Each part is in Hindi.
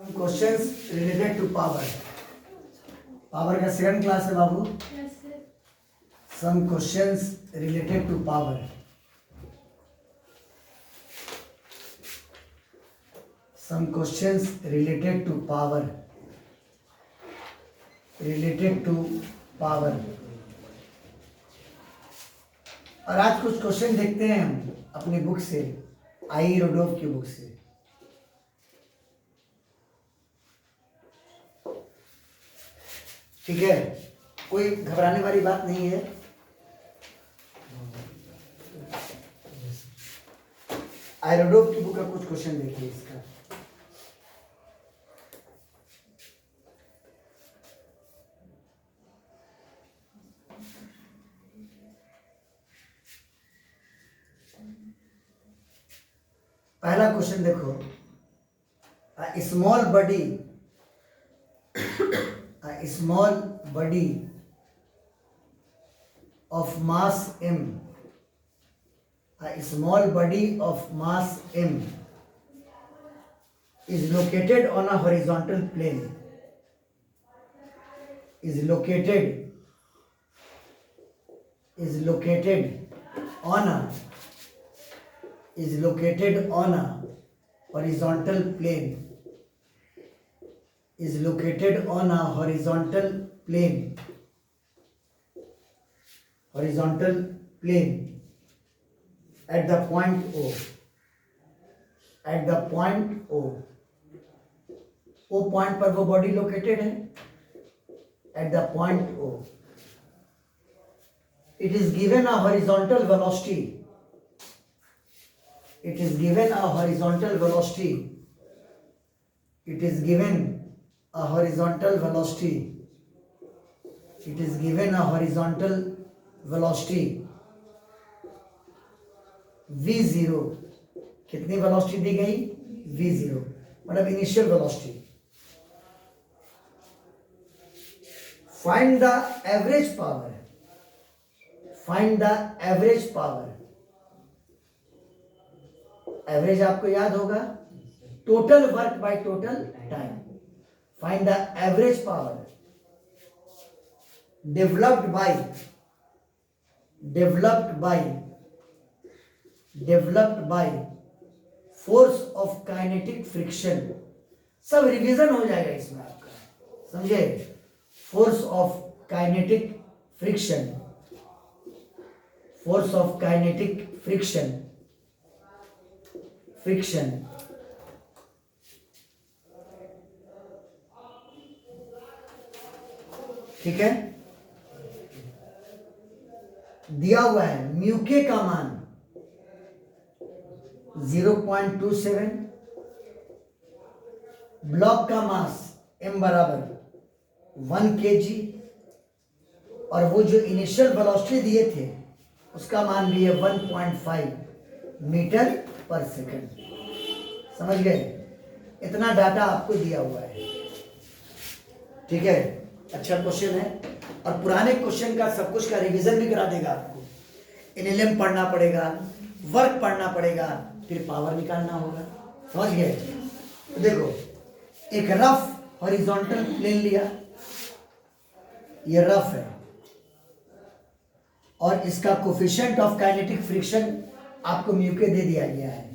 Questions related to power. Power का सेकंड क्लास है बाबू। Some questions related to power. Some questions related to power. Related to power. और आज कुछ क्वेश्चन देखते हैं हम अपनी बुक से, आई रोडोव की बुक से। ठीक है, कोई घबराने वाली बात नहीं है। आयरोडोव की बुक का कुछ क्वेश्चन देखिए इसका। पहला क्वेश्चन देखो, small body, a small body of mass m, a small body of mass m is located on a horizontal plane, is located on a horizontal plane, is located on a horizontal plane at the point O. At the point O. O point पर वो बॉडी लोकेटेड है। At the point O. It is given a horizontal velocity. It is given a horizontal velocity. It is given a horizontal velocity. It is given a horizontal velocity v0। कितनी वेलोसिटी दी गई? v0 मतलब initial velocity. Find the average power. Find the average power. Average आपको याद होगा, total work by total time. Find the average power developed by force of kinetic friction। सब रिवीजन हो जाएगा इसमें आपका, समझे? Force of kinetic friction, force of kinetic friction, ठीक है। दिया हुआ है म्यू के का मान 0.27, ब्लॉक का मास m बराबर 1 kg, और वो जो इनिशियल वेलोसिटी दिए थे उसका मान भी है 1.5 मीटर पर सेकंड। समझ गए? इतना डाटा आपको दिया हुआ है, ठीक है। अच्छा क्वेश्चन है, और पुराने क्वेश्चन का सब कुछ का रिवीजन भी करा देगा आपको। एनएलएम पढ़ना पड़ेगा, वर्क पढ़ना पड़ेगा, फिर पावर निकालना होगा। समझ गए? तो देखो, एक रफ हॉरिजॉन्टल प्लेन लिया, ये रफ है, और इसका कोफिशिएंट ऑफ काइनेटिक फ्रिक्शन आपको म्यू के दे दिया गया है।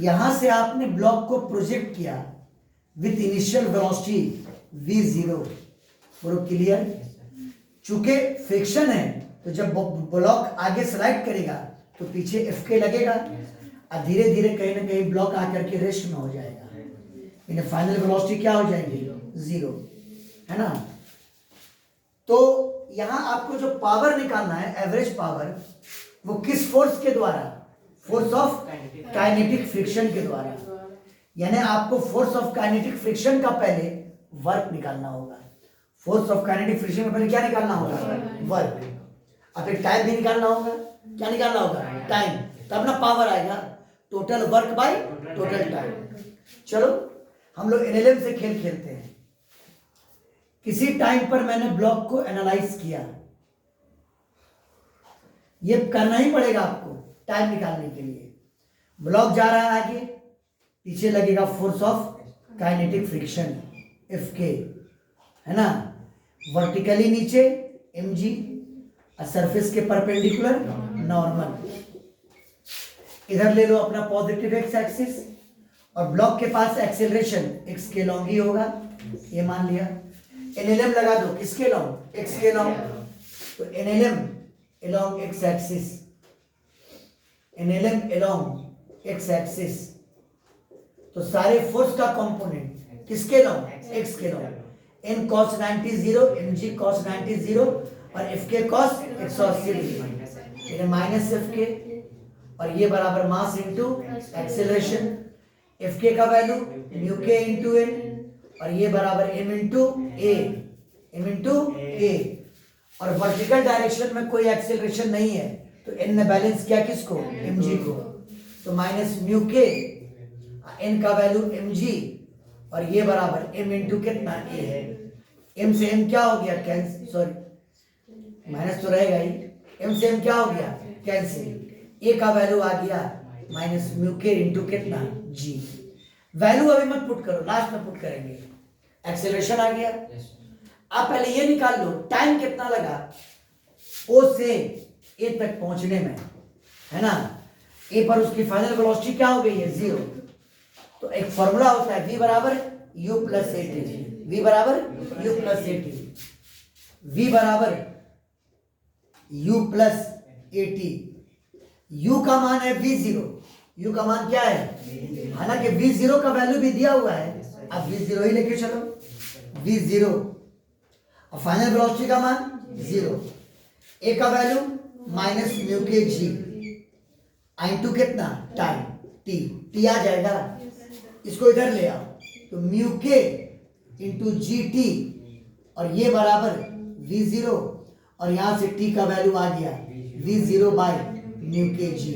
यहां से आपने ब्लॉक को प्रोजेक्ट किया विथ इनिशियल वेलोसिटी v0। पूरा क्लियर? चूंकि फ्रिक्शन है तो जब ब्लॉक आगे स्लाइड करेगा तो पीछे Fk लगेगा, और धीरे धीरे कहीं ना कहीं ब्लॉक आकर के रेस्ट में हो जाएगा, यानी फाइनल वेलोसिटी क्या हो जाएगी? 0, है ना। तो यहां आपको जो पावर निकालना है, एवरेज पावर, वो किस फोर्स के द्वारा? फोर्स ऑफ काइनेटिक फ्रिक्शन के द्वारा। यानी आपको फोर्स ऑफ काइनेटिक फ्रिक्शन का पहले वर्क निकालना होगा। फोर्स ऑफ काइनेटिक फ्रिक्शन का पहले क्या निकालना होगा? वर्क। और फिर टाइम भी निकालना होगा। क्या निकालना होगा? टाइम। तब ना पावर आएगा, total work by total time. चलो हम लोग एनएलएम से खेल खेलते हैं। किसी टाइम पर मैंने ब्लॉक को एनालाइज किया, ये करना ही पड़ेगा आपको टाइम निकालने के लिए। ब्लॉक जा रहा है आगे, पीछे लगेगा force of kinetic friction F के, है ना, वर्टिकली नीचे mg और सरफेस के परपेंडिकुलर नॉर्मल। इधर ले लो अपना पॉजिटिव एक्स एक्सिस और ब्लॉक के पास एक्सेलरेशन एक्स के लॉन्ग ही होगा, ये मान लिया। एनएलएम लगा दो, किसके लॉन्ग? एक्स के लॉन्ग। तो NLM along x axis, NLM along x axis, तो सारे फोर्स का कंपोनेंट किसके लॉन्ग? x के long. n cos 90 0, mg cos 90 0 और fk cos 180 डिग्री, ये माइनस fk, और ये बराबर मास इनटू एक्सेलरेशन। fk का value mu k into n और ये बराबर m इनटू a, और वर्टिकल डायरेक्शन में कोई एक्सेलरेशन नहीं है तो n ने बैलेंस किया किसको? mg को, तो माइनस म्यू के, n का वैल्यू mg और ये बराबर m इंटू कितना? a है। m से m क्या हो गया? कैंसिल, सॉरी माइनस तो रहेगा ही, m से m क्या हो गया? कैंसिल। a का वैल्यू आ गया माइनस म्यू के इंटू कितना? g। वैल्यू अभी मत पुट करो, लास्ट में पुट करेंगे। एक्सेलरेशन आ गया। आप पहले ये निकाल लो टाइम कितना लगा O से A तक पहुंचने में, है ना। A पर उसकी फाइनल वेलोसिटी क्या हो गई है? 0। तो एक फॉर्मूला होता है V बराबर U प्लस AT, V बराबर U प्लस AT, V बराबर U प्लस AT। U का मान है V0, U का मान क्या है? हालांकि V0 का वैल्यू भी दिया हुआ है, अब V0 ही लेके चलो, V0 और फाइनल वेलोसिटी का मान 0, ए का वैल्यू माइनस म्यू के जी, इंटू कितना? टाइम टी आ जाएगा, इसको इधर ले आओ तो म्यू के इंटू जी टी और ये बराबर V0 और यहां से टी का वैल्यू आ गया V0 बाय म्यू के जी,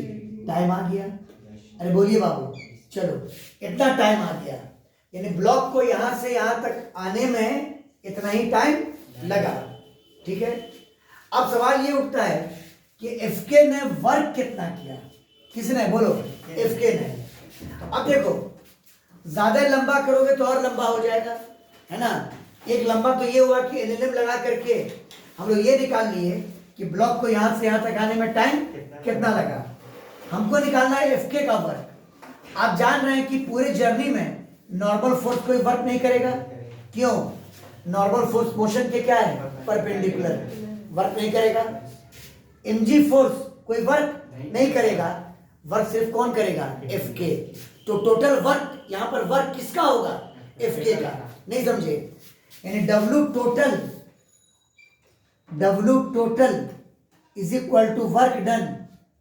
टाइम आ गया। अरे बोलिए बाबू, चलो इतना टाइम आ गया, यानी ब्लॉक को यहां से यहां तक आने में इतना ही टाइम लगा, ठीक है। अब सवाल ये उठता है कि एफके ने वर्क कितना किया? किसने? बोलो, एफके ने। अब देखो ज्यादा लंबा करोगे तो और लंबा हो जाएगा, है ना। एक लंबा तो ये हुआ कि एलएलएम लगा करके हम लोग ये निकाल लिए कि ब्लॉक को यहां से यहां तक आने में टाइम कितना लगा। हमको निकालना है एफके का वर्क। आप जान रहे हैं कि पूरे जर्नी में नॉर्मल फोर्स कोई वर्क नहीं करेगा। क्यों? नॉर्मल फोर्स मोशन के क्या है? परपेंडिकुलर, वर्क नहीं करेगा। mg फोर्स कोई वर्क नहीं करेगा, वर्क सिर्फ कौन करेगा? fk। तो टोटल वर्क, यहां पर वर्क किसका होगा? fk का। नहीं समझे? यानी w total is equal to work done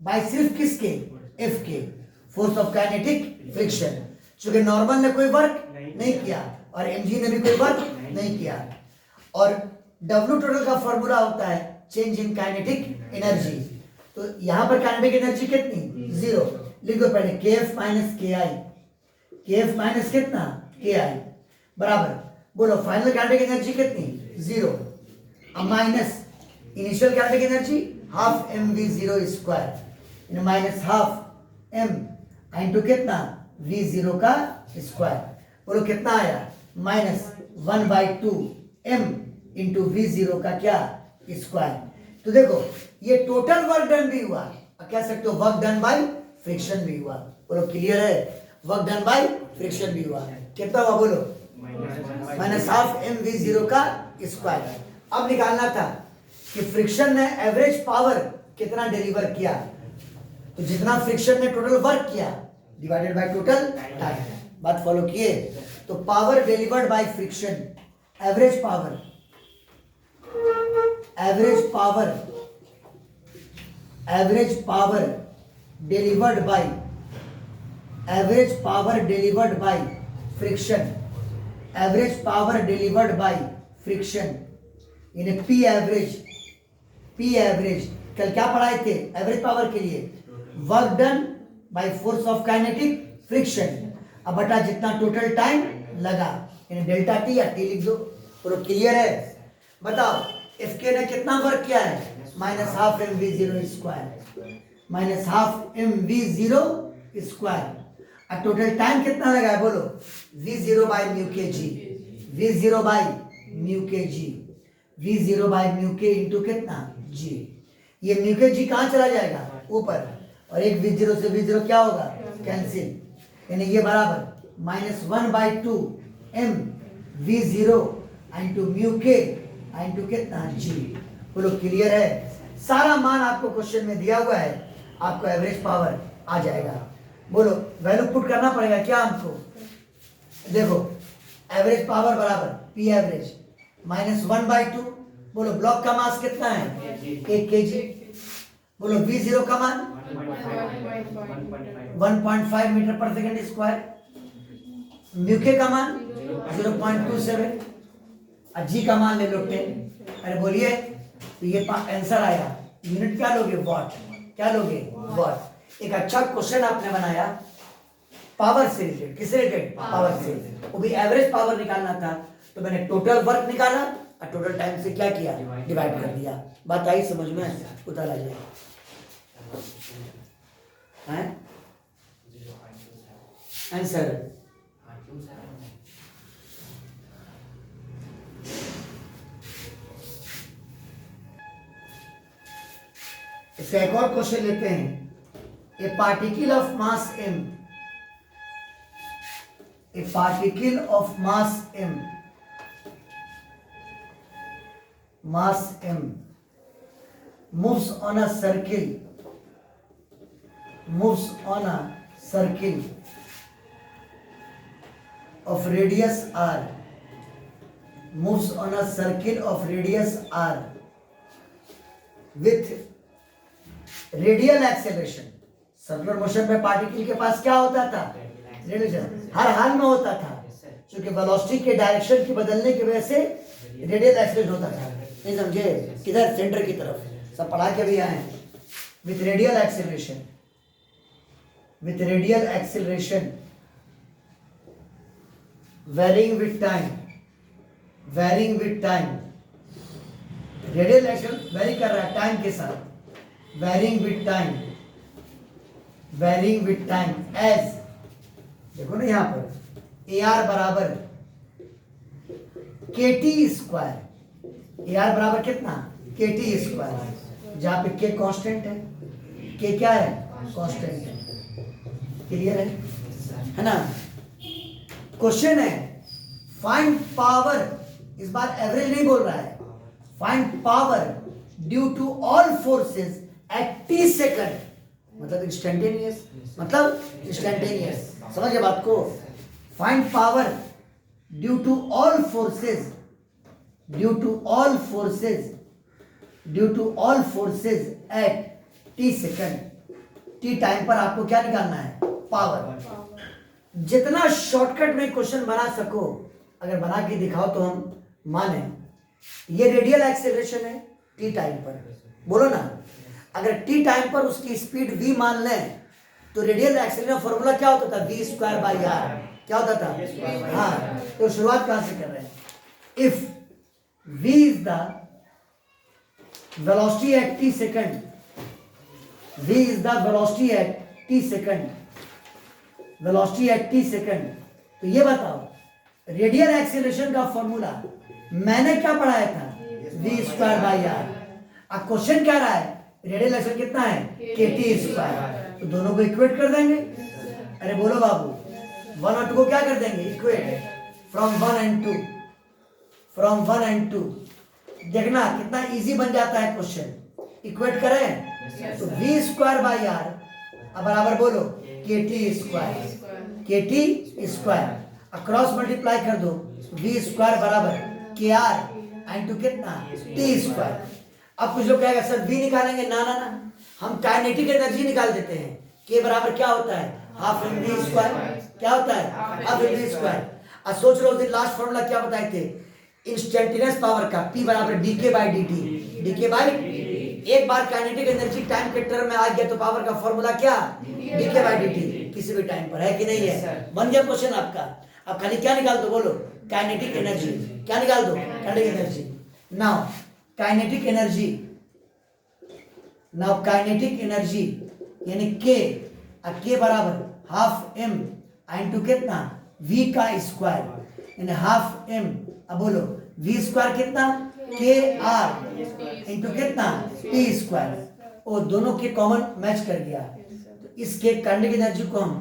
by सिर्फ किसके? fk, force of kinetic friction. चूंकि नॉर्मल ने कोई वर्क नहीं किया और mg ने भी कोई वर्क नहीं किया, और W टोटल का फॉर्मूला होता है चेंज इन काइनेटिक एनर्जी। तो यहां पर काइनेटिक एनर्जी कितनी? 0। लिख दो पहले kf minus ki, kf minus कितना? ki बराबर, बोलो फाइनल काइनेटिक एनर्जी कितनी? 0। अब minus initial kinetic energy half mv0 square, minus half m into कितना? v0 का स्क्वायर। बोलो कितना आया? माइनस 1/2 m इंटू V0 का क्या? स्क्वायर। तो देखो ये टोटल वर्क डन भी हुआ, कह सकते हो वर्क डन बाय फ्रिक्शन भी हुआ। बोलो क्लियर है? वर्क डन बाय फ्रिक्शन भी हुआ। कितना हुआ? बोलो माइनस हाफ m V0 का स्क्वायर। अब निकालना था कि फ्रिक्शन ने एवरेज पावर कितना डिलीवर किया, तो जितना फ्रिक्शन ने टोटल वर्क किया डिवाइडेड बाय टोटल टाइम। बात फॉलो किए? तो power delivered by friction, average power delivered by friction, यानी पी एवरेज कल क्या पढ़ाए थे? एवरेज पावर के लिए work done by force of kinetic friction, अब बटा जितना टोटल टाइम लगा, यानी डेल्टा टी या टी लिख दो। पूरा क्लियर है? बताओ एफके ने कितना वर्क किया है? Minus half M V zero square, minus half M V zero square. अब टोटल टाइम कितना लगा है बोलो, v0 बाई म्यू के जी, v0 बाई म्यू के जी, v0 बाई म्यू के इंटू कितना जी। ये म्यू के जी कहाँ चला जाएगा ऊपर, और एक v0 से v0 क्या होगा कैंसिल, यानी ये बराबर -1/2 m v0 इंटू म्यू के इंटू कितना जी। बोलो क्लियर है, सारा मान आपको क्वेश्चन में दिया हुआ है, आपको एवरेज पावर आ जाएगा। बोलो वैल्यू पुट करना पड़ेगा क्या हमको, देखो एवरेज पावर बराबर पी एवरेज -1/2, बोलो ब्लॉक का मास कितना है 1 kg, बोलो v0 का मान 1.5 मीटर पर सेकंड स्क्वायर, म्यू के का मान 0.27 और जी का मान ले लो 10। अरे बोलिए, तो ये आंसर आया, यूनिट क्या लोगे वॉट, क्या लोगे वॉट। एक अच्छा क्वेश्चन आपने बनाया पावर से रिलेटेड, किससे रिलेटेड पावर से, वो भी एवरेज पावर निकालना था, तो मैंने टोटल वर्क निकाला और टोटल टाइम से क्या किया डिवाइड कर दिया। बात आई समझ में, उतार आ जाए आंसर। इसका एक और क्वेश्चन लेते हैं, ए particle of mass m, a particle of mass m moves on a circle of radius r, moves on a circle of radius r with radial acceleration. Circular motion में पार्टिकल के पास क्या होता था रेडियल, हर हाल में होता था, क्योंकि वेलोसिटी के डायरेक्शन के बदलने की वजह से रेडियल एक्सेलरेशन होता था। नहीं समझे, किधर सेंटर की तरफ, सब पढ़ा के भी आए। With radial acceleration varying with time, radial acceleration vary कर रहा है टाइम के साथ, varying with time as, देखो ना यहाँ पर AR बराबर KT स्क्वायर, AR बराबर कितना KT स्क्वायर, जहाँ पे K कांस्टेंट है, K क्या है कांस्टेंट है। क्लियर है ना। क्वेश्चन है फाइंड पावर, इस बार एवरेज नहीं बोल रहा है, find power due to all forces at t second, मतलब इंस्टेंटेनियस, समझ गए बात को। Find power due to all forces at t second, t time पर आपको क्या निकालना है पावर। जितना शॉर्टकट में क्वेश्चन बना सको, अगर बना के दिखाओ तो हम माने। ये रेडियल एक्सेलरेशन है t टाइम पर, बोलो ना, अगर t टाइम पर उसकी स्पीड v मान लें तो रेडियल एक्सेलरेशन फॉर्मूला क्या होता था v² बाई r, क्या होता था हाँ। तो शुरुआत कहां से कर रहे हैं, if v is the velocity at t second, velocity at t second, तो ये बताओ रेडियल एक्सेलरेशन का फॉर्मूला मैंने क्या पढ़ाया था v² बाई r। अब क्वेश्चन क्या रहा है रेडियल एक्सेलरेशन कितना है kt स्क्वायर, तो दोनों को इक्वेट कर देंगे। अरे बोलो बाबू, 1 और 2 को क्या कर देंगे इक्वेट, फ्रॉम 1 एंड 2, देखना कितना इजी बन जाता है क्वेश्चन। इक्वेट करें तो v² बाई r अब बराबर बोलो kt स्क्वायर, अक्रॉस मल्टीप्लाई कर दो, v² बराबर kr इंटू कितना t स्क्वायर। अब कुछ लोग कहेगा सर v निकालेंगे, ना हम काइनेटिक एनर्जी निकाल देते हैं, k बराबर क्या होता है हाफ mv स्क्वायर, क्या होता है हाफ mv स्क्वायर। अब सोच रहे हो दिन लास्ट फॉर्मूला क्या बताए थे इंस्टेंटेनियस पावर का, p बराबर dk बाई dt, एक बार काइनेटिक एनर्जी टाइम के टर्म में आ गया तो पावर का फॉर्मूला क्या dk बाई dt, किसी भी टाइम पर, है कि नहीं है। बन गया क्वेश्चन आपका। अब खाली क्या निकाल दो बोलो काइनेटिक एनर्जी, क्या निकाल दो kinetic energy. Now kinetic energy यानी k बराबर हाफ m इंटू कितना v का स्क्वायर यानी हाफ m। अब बोलो v स्क्वायर कितना के आर इंटू कितना टी स्क्वायर। वो दोनों के कॉमन मैच कर गया। तो इसके काइनेटिक एनर्जी को हम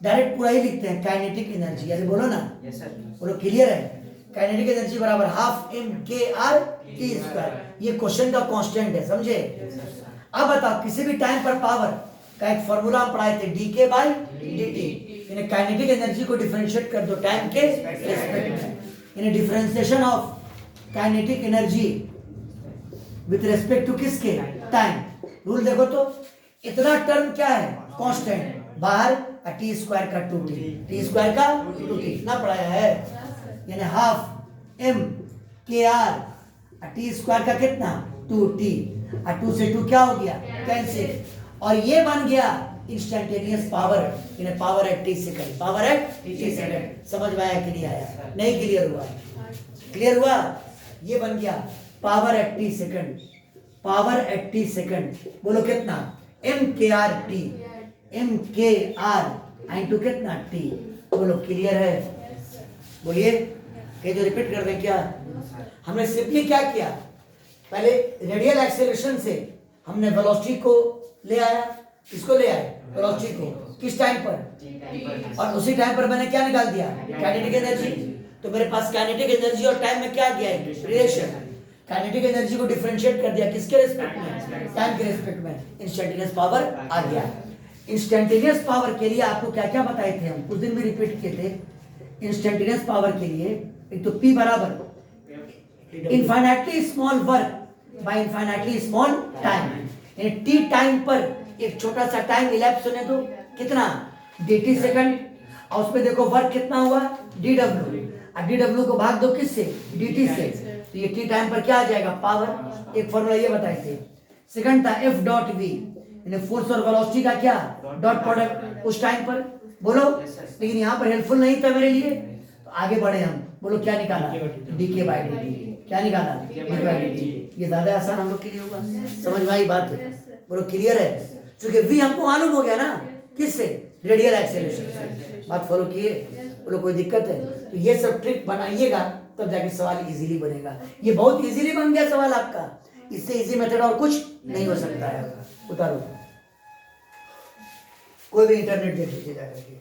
डायरेक्ट पूरा ही लिखते हैं काइनेटिक एनर्जी। अरे बोलो ना, बोलो क्लियर है। काइनेटिक एनर्जी बराबर हाफ m के आर टी स्क्वायर। ये क्वेश्चन का कांस्टेंट है, समझे। अब बताओ किसी भी टाइम पर पावर का एक फॉर्मूला हम पढ़ाए थे डीके बाई डीटी। यानी काइनेटिक एनर्जी को डिफरेंशिएट कर दो टाइम के रेस्पेक्ट में। यानी differentiation of kinetic energy with respect to किसके टाइम। रूल देखो तो इतना टर्म क्या है कांस्टेंट, बाहर टी स्क्वायर का 2t, टी स्क्वायर का 2t इतना पढ़ाया है। यानी हाफ m के आर टी स्क्वायर का कितना 2t, 2 से 2 क्या हो गया कैंसिल, और ये बन गया इंस्टेंटेनियस पावर। यानी power at T second, power at T second. समझ में आया कि नहीं आया? नहीं क्लियर हुआ? क्लियर हुआ? ये बन गया power at T second, power at T second. बोलो कितना m के आर टी, m के आर इंटू कितना t। बोलो क्लियर है? बोलिए कहीं जो रिपीट कर दें क्या? हमने सिंपली क्या किया, पहले रेडियल एक्सेलरेशन से हमने वेलोसिटी को ले आया। किसको ले आए? वेलोसिटी को। किस टाइम पर? और उसी टाइम पर मैंने क्या निकाल दिया काइनेटिक एनर्जी। तो मेरे पास काइनेटिक एनर्जी और टाइम में क्या गया रिलेशन। काइनेटिक एनर्जी को डिफरेंशिएट कर दिया किसके रेस्पेक्ट में? टाइम के रेस्पेक्ट में। इंस्टेंटेनियस पावर आ गया। इंस्टेंटेनियस पावर के लिए आपको क्या क्या बताए थे हम, उस दिन भी रिपीट किए थे। इंस्टेंटेनियस पावर के लिए एक तो P बराबर infinitely small work by infinitely small time. यानी टी टाइम पर एक छोटा सा टाइम इलैप्स होने दो, कितना dt सेकंड, और उसमें देखो वर्क कितना हुआ dw, और dw को भाग दो किससे dt से। तो ये टी टाइम पर क्या आ जाएगा पावर। एक फॉर्मूला ये बताए थे। सेकंड था F डॉट V, यानी फोर्स और वेलोसिटी का क्या डॉट प्रोडक्ट उस टाइम पर। बोलो लेकिन यहाँ पर हेल्पफुल नहीं था मेरे लिए, तो आगे बढ़े हम। बोलो क्या निकाला dk बाई dt। क्या निकाला dk बाई dt। ये ज्यादा आसान हम लोग के लिए होगा। समझ में आई बात? बोलो क्लियर है? क्योंकि v हमको मालूम हो गया ना किससे, रेडियल एक्सेलरेशन से। बात फॉलो किए? बोलो कोई दिक्कत है? तो ये सब ट्रिक बनाइएगा तब जाके सवाल इजीली बनेगा। ये बहुत इजीली बन गया सवाल आपका, इससे इजी मेथड और कुछ नहीं हो सकता है। उतारो, कोई भी इंटरनेट देख लीजिए जाकर के।